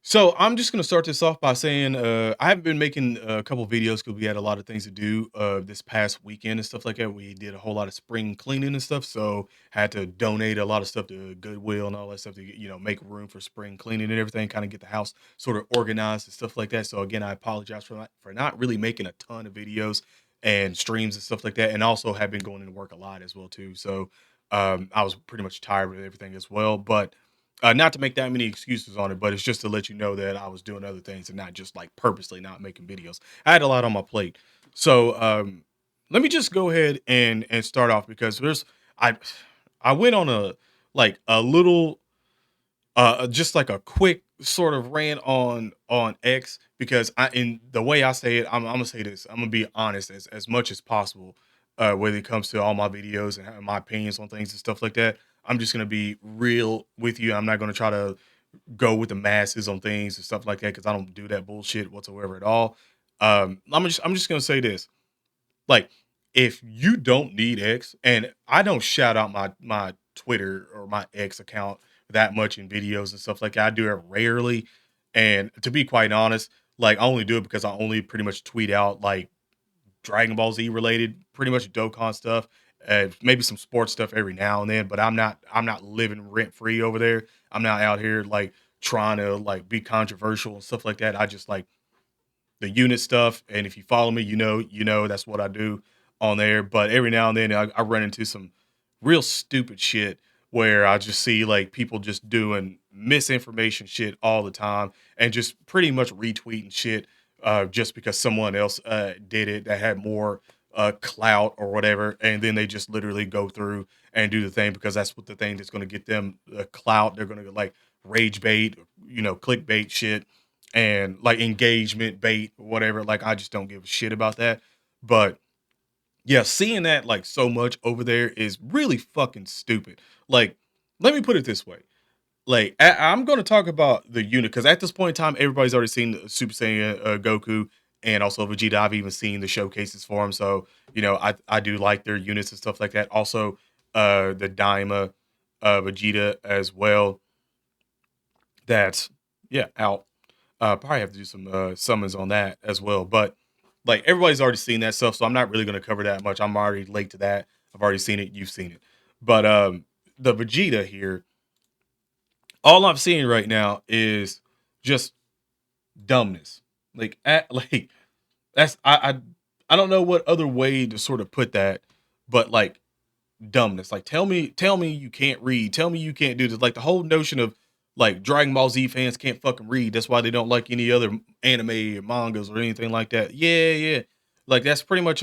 So I'm just gonna start this off by saying I haven't been making a couple videos because we had a lot of things to do this past weekend and stuff like that. We did a whole lot of spring cleaning and stuff, so had to donate a lot of stuff to Goodwill and all that stuff to make room for spring cleaning and everything, kind of get the house sort of organized and stuff like that. So again, I apologize for not really making a ton of videos and streams and stuff like that, and also have been going into work a lot as well too. So I was pretty much tired with everything as well, but not to make that many excuses on it, but it's just to let you know that I was doing other things and not just like purposely not making videos. I had a lot on my plate. So let me just go ahead and start off because I I went on a little just like a quick sort of rant on X because I in the way I say it, I'm gonna say this. I'm gonna be honest as much as possible when it comes to all my videos and my opinions on things and stuff like that. I'm just gonna be real with you. I'm not gonna try to go with the masses on things and stuff like that because I don't do that bullshit whatsoever at all. I'm just gonna say this. Like, if you don't need X, and I don't shout out my Twitter or my X account that much in videos and stuff like that. I do it rarely. And to be quite honest, like I only do it because I only pretty much tweet out like Dragon Ball Z related, pretty much Dokkan stuff, maybe some sports stuff every now and then. But I'm not living rent free over there. I'm not out here like trying to like be controversial and stuff like that. I just like the unit stuff. And if you follow me, you know that's what I do on there. But every now and then I run into some real stupid shit where I just see like people just doing misinformation shit all the time and just pretty much retweeting shit just because someone else did it that had more clout or whatever, and then they just literally go through and do the thing because that's what the thing that's going to get them the clout. They're going to like rage bait, clickbait shit and like engagement bait, whatever. Like I just don't give a shit about that. But yeah, seeing that like so much over there is really fucking stupid. Like, let me put it this way. Like, I'm going to talk about the unit because at this point in time, everybody's already seen the Super Saiyan Goku and also Vegeta. I've even seen the showcases for him, so I do like their units and stuff like that. Also, the Daima Vegeta as well. That's yeah out. Probably have to do some summons on that as well. But like everybody's already seen that stuff, so I'm not really going to cover that much. I'm already late to that. I've already seen it. You've seen it. But the Vegeta here, all I'm seeing right now is just dumbness. Like like that's I don't know what other way to sort of put that, but like dumbness. Like tell me you can't read. Tell me you can't do this. Like the whole notion of like Dragon Ball Z fans can't fucking read. That's why they don't like any other anime or mangas or anything like that. Yeah, yeah. Like that's pretty much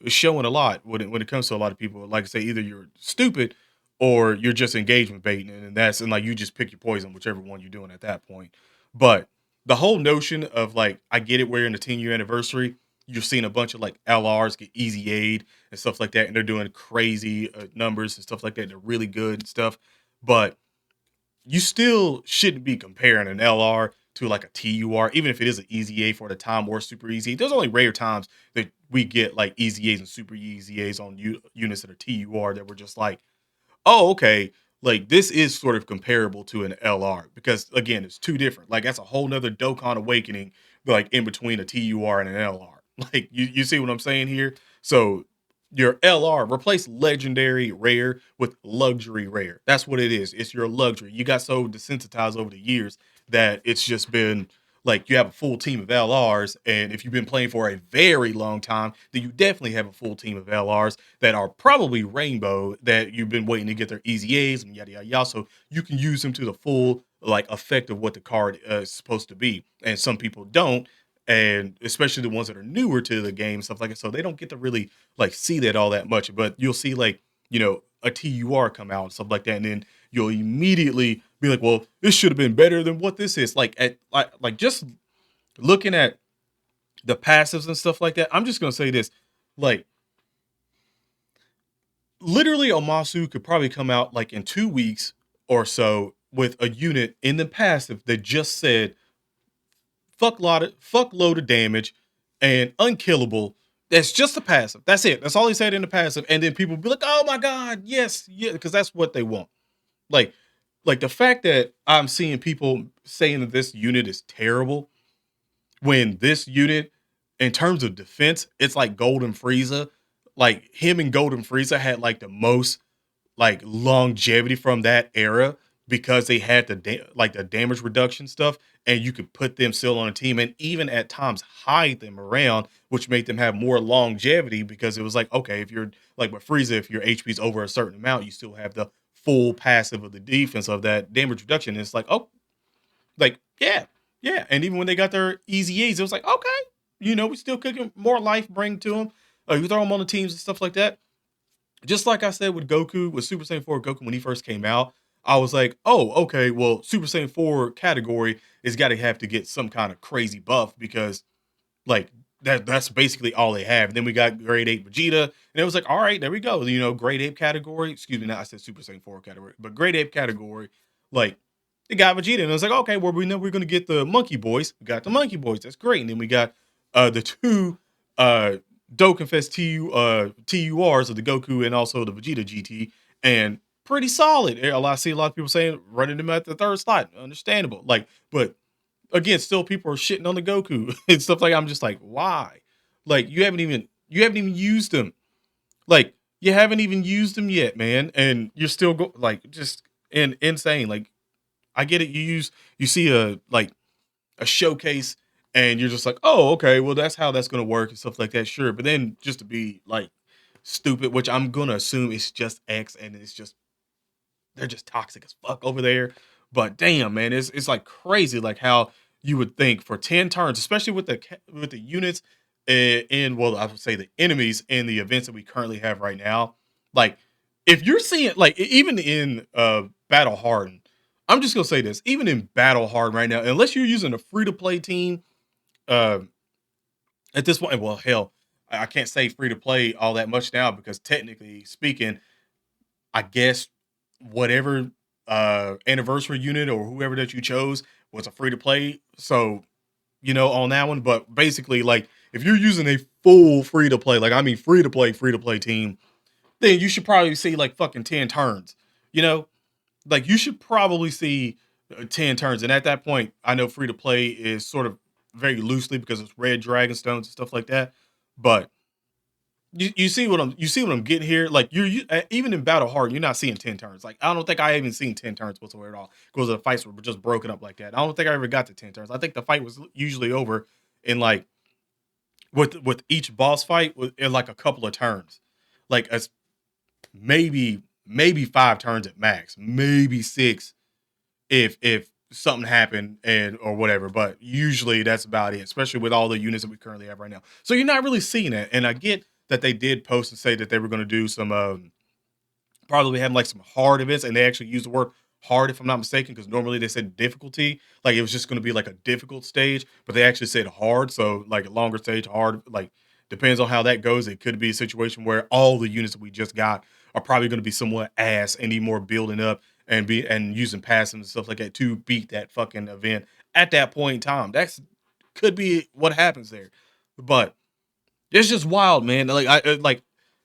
showing a lot when it comes to a lot of people. Like I say, either you're stupid or you're just engagement baiting, and that's and like you just pick your poison, whichever one you're doing at that point. But the whole notion of like, I get it, we're in the 10-year anniversary. You're seeing a bunch of like LRs get easy aid and stuff like that, and they're doing crazy numbers and stuff like that. They're really good and stuff, but you still shouldn't be comparing an LR to like a TUR, even if it is an easy A for the time or super easy. There's only rare times that we get like easy A's and super easy A's on units that are TUR that we're just like, oh, okay, like this is sort of comparable to an LR because again, it's two different. Like that's a whole nother Dokkan awakening, like in between a TUR and an LR. Like you see what I'm saying here? So your LR replace legendary rare with luxury rare. That's what it is. It's your luxury. You got so desensitized over the years that it's just been like you have a full team of LRs, and if you've been playing for a very long time, then you definitely have a full team of LRs that are probably rainbow that you've been waiting to get their easy A's and yada yada yada. So you can use them to the full like effect of what the card is supposed to be. And some people don't, and especially the ones that are newer to the game, stuff like that. So they don't get to really like see that all that much. But you'll see like a TUR come out and stuff like that, and then you'll immediately be like, well, this should have been better than what this is. Like at like just looking at the passives and stuff like that. I'm just gonna say this, like literally Omasu could probably come out like in 2 weeks or so with a unit in the passive that just said fuck load of damage and unkillable. That's just a passive. That's it. That's all he said in the passive. And then people be like, oh my God, yes, yeah, because that's what they want. Like Like the fact that I'm seeing people saying that this unit is terrible when this unit, in terms of defense, it's like Golden Frieza. Like him and Golden Frieza had like the most like longevity from that era because they had like the damage reduction stuff, and you could put them still on a team, and even at times hide them around, which made them have more longevity because it was like, okay, if you're like with Frieza, if your HP is over a certain amount, you still have the full passive of the defense of that damage reduction. And it's like, oh, like yeah, yeah. And even when they got their easy A's, it was like, okay, we still cooking more life bring to them. You throw them on the teams and stuff like that, just like I said with Goku, with Super Saiyan 4 Goku when he first came out, I was like, oh, okay, well, Super Saiyan 4 category is got to have to get some kind of crazy buff because like that's basically all they have. And then we got grade 8 Vegeta, and it was like, all right, there we go. Grade 8 category. Excuse me, not I said Super Saiyan 4 category, but grade 8 category, like they got Vegeta. And I was like, okay, well, we know we're gonna get the Monkey Boys. We got the Monkey Boys, that's great. And then we got the two uh Dokkan Fest TURs of the Goku and also the Vegeta GT, and pretty solid. I see a lot of people saying running them at the third slot. Understandable. Like, but again, still people are shitting on the Goku and stuff like. I'm just like, why? Like you haven't even used them. Like you haven't even used them yet, man, and you're still like just insane. Like I get it. You see a showcase, and you're just like, oh, okay, well that's how that's gonna work and stuff like that. Sure, but then just to be like stupid, which I'm gonna assume it's just X, and it's just they're just toxic as fuck over there. But damn, man, it's like crazy, like how you would think for 10 turns, especially with the units in well, I would say the enemies in the events that we currently have right now. Like, if you're seeing like even in Battle Hardened, I'm just gonna say this, even in Battle Hardened right now, unless you're using a free to play team, uh, at this point, well, hell, I can't say free to play all that much now because technically speaking, I guess whatever anniversary unit or whoever that you chose was a free to play. So, on that one, but basically like if you're using a full free to play, like I mean free to play team, then you should probably see like fucking 10 turns. You know? Like you should probably see 10 turns. And at that point, I know free to play is sort of very loosely because it's red dragon stones and stuff like that. But you see what I'm getting here. Like even in battle hard, you're not seeing 10 turns. Like I don't think I even seen 10 turns whatsoever at all because the fights were just broken up like that. I don't think I ever got to 10 turns. I think the fight was usually over in like with each boss fight in like a couple of turns, like as maybe 5 turns at max, maybe six if something happened and or whatever. But usually that's about it, especially with all the units that we currently have right now. So you're not really seeing it. And I get that they did post and say that they were going to do some probably having like some hard events, and they actually used the word hard if I'm not mistaken, because normally they said difficulty, like it was just going to be like a difficult stage, but they actually said hard. So like a longer stage, hard, like depends on how that goes. It could be a situation where all the units that we just got are probably going to be somewhat ass and need more building up and using passive and stuff like that to beat that fucking event at that point in time. That's could be what happens there, but it's just wild, man. Like like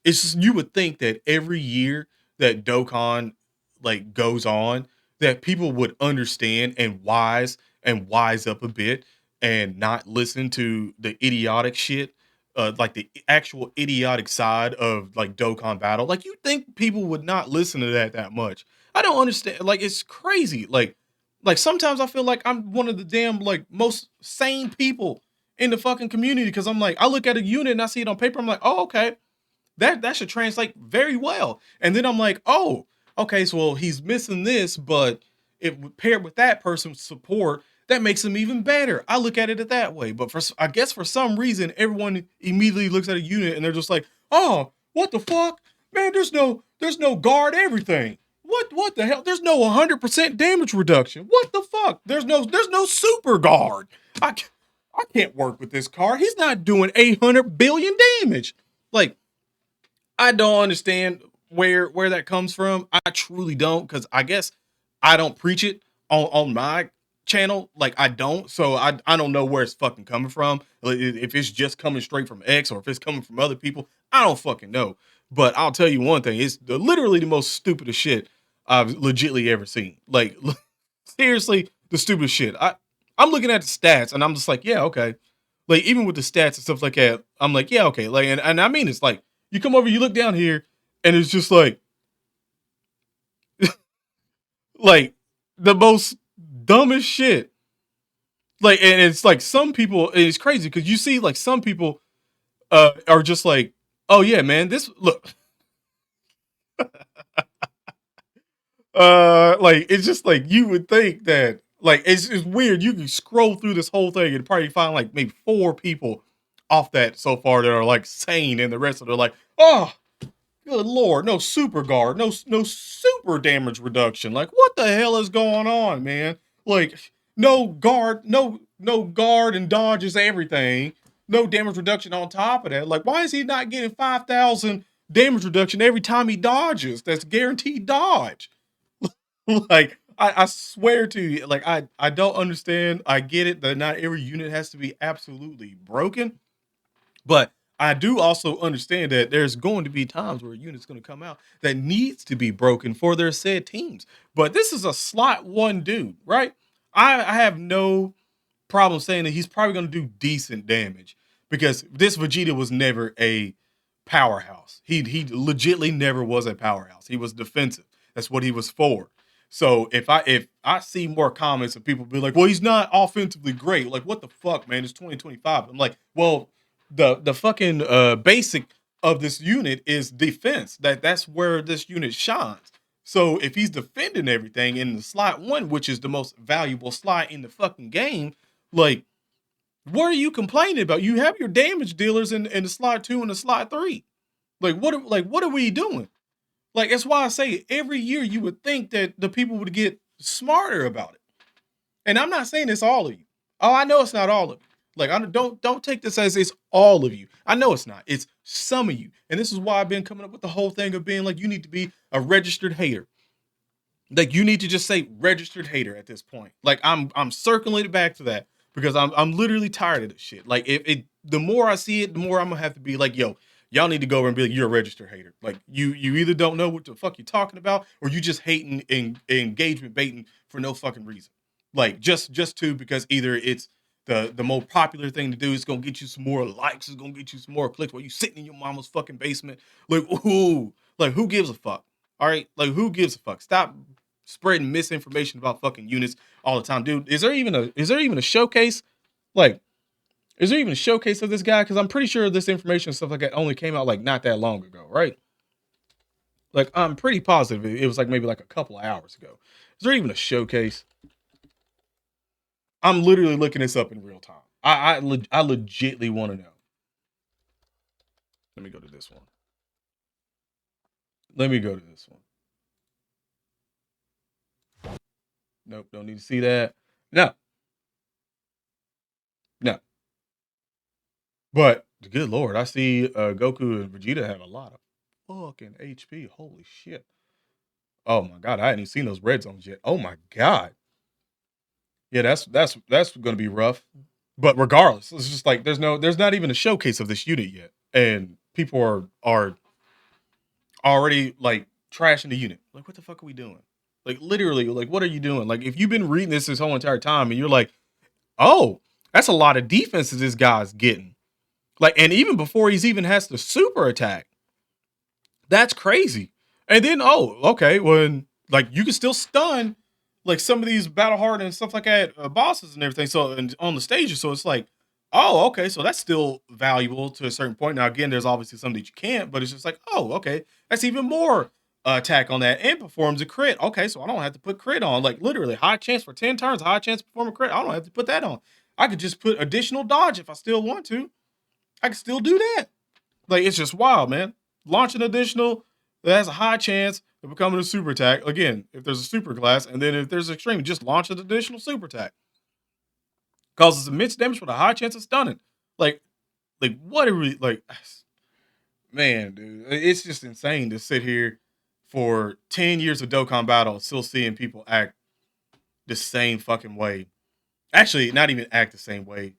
it's just, you would think that every year that Dokkan like goes on, that people would understand and wise up a bit and not listen to the idiotic shit, like the actual idiotic side of like Dokkan battle. Like you think people would not listen to that much? I don't understand. Like it's crazy. Like sometimes I feel like I'm one of the damn like most sane people in the fucking community because I'm like I look at a unit and I see it on paper. I'm like, oh okay, that should translate very well. And then I'm like, oh, okay, so well, he's missing this, but it paired with that person's support, that makes him even better. I look at it that way. But I guess for some reason, everyone immediately looks at a unit and they're just like, oh, what the fuck? Man, there's no guard everything. What the hell? There's no 100% damage reduction. What the fuck? There's no super guard. I, I can't work with this card. He's not doing 800 billion damage. Like, I don't understand where that comes from. I truly don't, because I guess I don't preach it on my channel. Like I don't, so I don't know where it's fucking coming from. Like, if it's just coming straight from X or if it's coming from other people, I don't fucking know. But I'll tell you one thing: it's literally the most stupidest shit I've legitly ever seen. Like seriously, the stupidest shit. I'm looking at the stats and I'm just like, yeah, okay. Like even with the stats and stuff like that, I'm like, yeah, okay. Like and I mean it's like you come over, you look down here, and it's just like the most dumbest shit. Like and it's like some people, it's crazy because you see like some people are just like, oh yeah, man, this look, like it's just like you would think that like it's weird. You can scroll through this whole thing and probably find like maybe four people off that so far that are like sane, and the rest of them are like, oh, good lord, no super guard, no super damage reduction. Like what the hell is going on, man? Like no guard, no guard and dodge is everything. No damage reduction on top of that. Like why is he not getting 5,000 damage reduction every time he dodges? That's guaranteed dodge. Like I swear to you, like I don't understand. I get it that not every unit has to be absolutely broken, but I do also understand that there's going to be times where a unit's going to come out that needs to be broken for their said teams. But this is a slot one dude, right? I have no problem saying that he's probably going to do decent damage because this Vegeta was never a powerhouse. He legitly never was a powerhouse. He was defensive. That's what he was for. So if I see more comments of people be like, "Well, he's not offensively great." Like, what the fuck, man? It's 2025. I'm like, well, the fucking basic of this unit is defense. That's where this unit shines. So if he's defending everything in the slot one, which is the most valuable slot in the fucking game, like, what are you complaining about? You have your damage dealers in the slot two and the slot three. Like what are we doing? Like that's why I say every year you would think that the people would get smarter about it. And I'm not saying it's all of you. Oh, I know it's not all of you. Like I don't take this as it's all of you. I know it's not. It's some of you. And this is why I've been coming up with the whole thing of being like you need to be a registered hater. Like you need to just say registered hater at this point. Like I'm circling it back to that because I'm literally tired of this shit. Like if it the more I see it, the more I'm gonna have to be like, yo, y'all need to go over and be like, you're a registered hater. Like you either don't know what the fuck you're talking about, or you just hating and engagement baiting for no fucking reason. Like just to because either it's the more popular thing to do, it's gonna get you some more likes, it's gonna get you some more clicks while you sitting in your mama's fucking basement. Like who gives a fuck? All right, like who gives a fuck? Stop spreading misinformation about fucking units all the time, dude. Is there even a showcase? Like, is there even a showcase of this guy? Because I'm pretty sure this information and stuff like that only came out like not that long ago, right? Like, I'm pretty positive it was like maybe like a couple of hours ago. Is there even a showcase? I'm literally looking this up in real time. I legitly want to know. Let me go to this one. Let me go to this one. Nope, don't need to see that. No, no. But good lord, I see Goku and Vegeta have a lot of fucking HP. Holy shit. Oh my god, I hadn't even seen those red zones yet. Oh my god. Yeah, that's gonna be rough. But regardless, it's just like there's not even a showcase of this unit yet. And people are already like trashing the unit. Like, what the fuck are we doing? Like literally, like what are you doing? Like if you've been reading this whole entire time and you're like, oh, that's a lot of defenses this guy's getting. Like, and even before he's even has the super attack, that's crazy. And then, oh, okay, when like you can still stun like some of these battle hard and stuff like that, bosses and everything. So and on the stages, so it's like, oh, okay, so that's still valuable to a certain point. Now, again, there's obviously some that you can't, but it's just like, oh, okay, that's even more attack on that and performs a crit. Okay, so I don't have to put crit on. Like literally, high chance for 10 turns, high chance to perform a crit. I don't have to put that on. I could just put additional dodge if I still want to. I can still do that. Like it's just wild, man. Launch an additional that has a high chance of becoming a super attack. Again, if there's a super class, and then if there's extreme, just launch an additional super attack. Causes immense damage with a high chance of stunning. Like, like what are we like? Man, dude, it's just insane to sit here for 10 years of Dokkan Battle and still seeing people act the same fucking way. Actually, not even act the same way.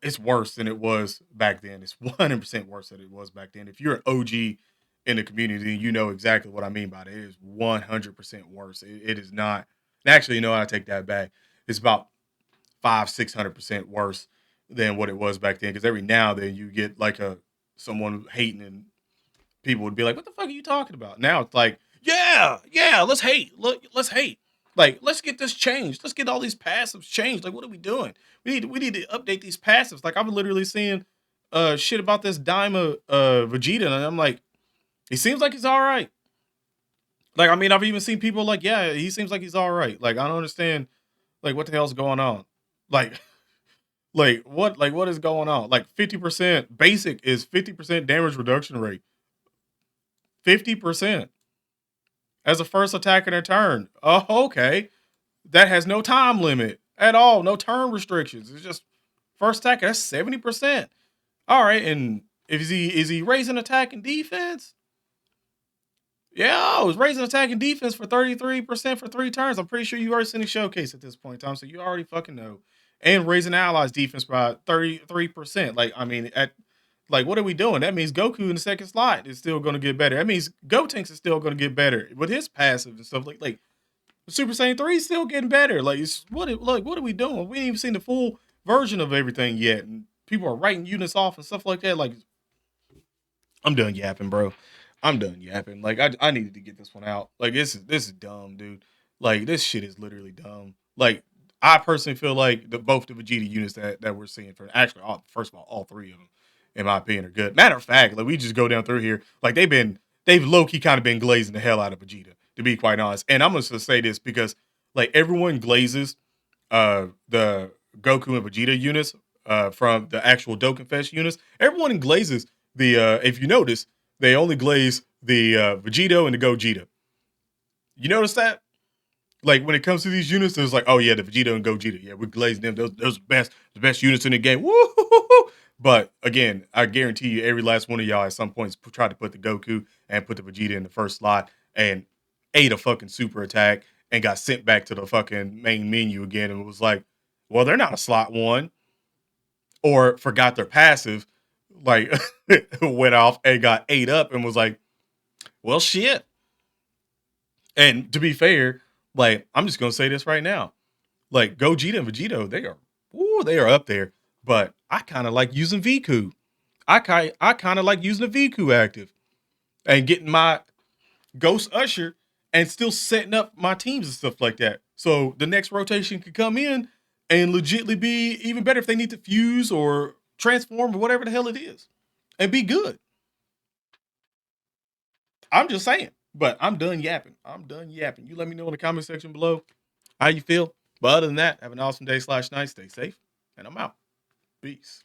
It's worse than it was back then. It's 100% worse than it was back then. If you're an OG in the community, you know exactly what I mean by that. It is 100% worse. It is not. Actually, you know, I take that back. It's about 500-600% worse than what it was back then. Because every now and then you get like a someone hating, and people would be like, "What the fuck are you talking about?" Now it's like, "Yeah, yeah, let's hate. Look, let's hate. Like, let's get this changed. Let's get all these passives changed. Like, what are we doing? We need to update these passives." Like, I'm literally seeing shit about this Daima Vegeta, and I'm like, he seems like he's all right. Like, I mean, I've even seen people like, yeah, he seems like he's all right. Like, I don't understand, like, what the hell's going on? Like, what is going on? Like, 50% basic is 50% damage reduction rate. 50% as a first attack in a turn. Oh, okay. That has no time limit at all, no turn restrictions. It's just first attack. That's 70%. All right, and is he raising attack and defense? Yeah, I was raising attack and defense for 33% for 3 turns. I'm pretty sure you already seen a showcase at this point, Tom. So you already fucking know. And raising allies defense by 33%. Like, I mean, at like, what are we doing? That means Goku in the second slot is still gonna get better. That means Gotenks is still gonna get better with his passive and stuff like Super Saiyan 3 is still getting better. Like, what are we doing? We ain't even seen the full version of everything yet. And people are writing units off and stuff like that. Like, I'm done yapping, bro. I'm done yapping. Like, I needed to get this one out. Like, this is dumb, dude. Like, this shit is literally dumb. Like, I personally feel like both the Vegeta units that we're seeing for actually first of all 3 of them, in my opinion, are good. Matter of fact, like we just go down through here, like they've low key kind of been glazing the hell out of Vegeta, to be quite honest. And I'm gonna say this because like everyone glazes the Goku and Vegeta units from the actual Dokkan Fest units. Everyone glazes the if you notice, they only glaze the Vegito and the Gogeta. You notice that? Like when it comes to these units, there's like, oh yeah, the Vegeta and Gogeta. Yeah, we're glazing them. Those are the best units in the game. Woo! But again, I guarantee you, every last one of y'all at some point tried to put the Goku and put the Vegeta in the first slot and ate a fucking super attack and got sent back to the fucking main menu again and was like, well, they're not a slot one, or forgot their passive, like went off and got ate up and was like, well, shit. And to be fair, like I'm just gonna say this right now, like Gogeta and Vegito, they are up there. But I kind of like using Viku. I kind of like using the Viku active and getting my Ghost Usher and still setting up my teams and stuff like that. So the next rotation could come in and legitly be even better if they need to fuse or transform or whatever the hell it is and be good. I'm just saying. But I'm done yapping. I'm done yapping. You let me know in the comment section below how you feel. But other than that, have an awesome day/night. Stay safe. And I'm out. Peace.